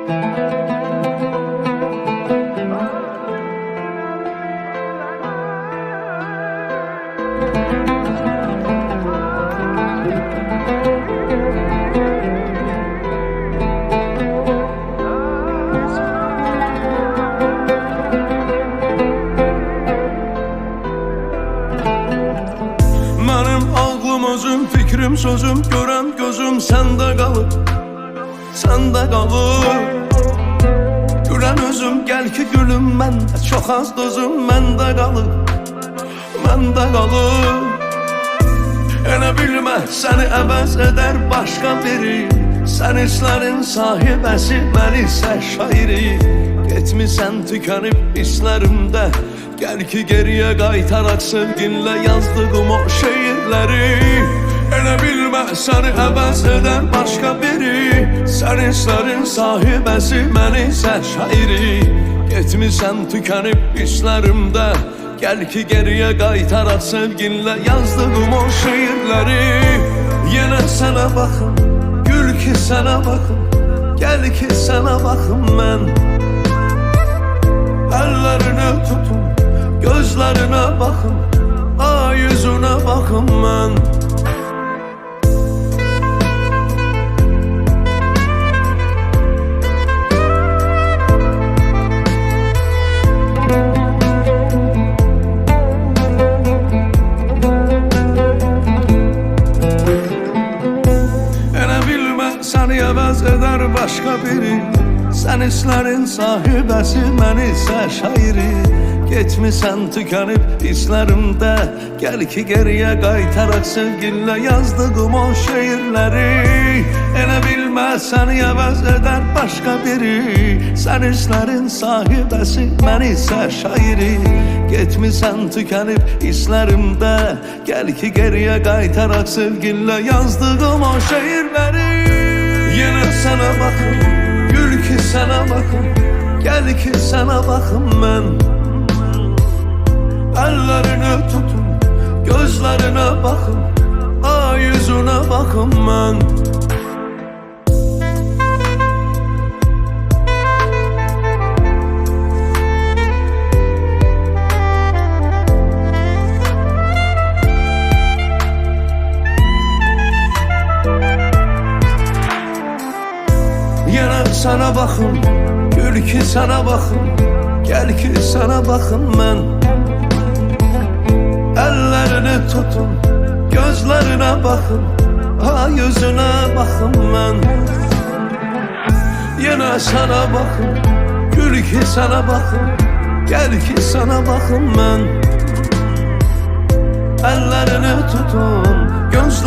Benim ağlım özüm, fikrim sözüm, görən gözüm səndə qalır, səndə qalır. Gülən özüm, gəl ki gülüm məndə, çox az dözüm məndə qalır, məndə qalır. Elə bilmə, səni əvəz edər başqa biri, sən hislərin sahibəsi, mən isə şairi. Getmisən tükənib hislərimdə, gəl ki geriyə qaytaraq sevginlə yazdığım o şeirləri. Elə bilmə, səni əvəz edər başqa biri, sən hislərin sahibəsi, mən isə şairi. Getmisən tükənib hislərimdə, gəl ki geriyə qaytaraq sevginlə yazdığım o şeirləri. Yenə sənə baxım, gül ki sənə baxım, gəl ki sənə baxım mən. Əllərini tutun, gözlərinə baxım, ay yüzünə baxım mən. Elə bilmə, səni əvəz edər başqa biri, sən hislərin sahibəsi, mən isə şairi. Getmisən tükənib hislərimdə, gəl ki geriyə qaytaraq sevginlə yazdığım o şeirləri. Elə bilmə, səni əvəz edər başqa biri, sən hislərin sahibəsi, mən isə şairi. Getmisən tükənib hislərimdə, gəl ki geriyə qaytaraq sevginlə yazdığım o şeirləri. Yenə sənə baxım, gül ki sənə baxım, gəl ki sənə baxım mən. Əllərini tutun, gözlərinə baxım, ay yüzünə baxım mən. Yenə sənə baxım, gül ki sənə baxım, gəl ki sənə baxım mən. Əllərini tutun, gözlərinə baxın, ay yüzünə baxım mən. Yenə sənə baxım, gül ki sənə baxım, gəl ki sənə baxım mən. Əllərini tutun, gözlərinə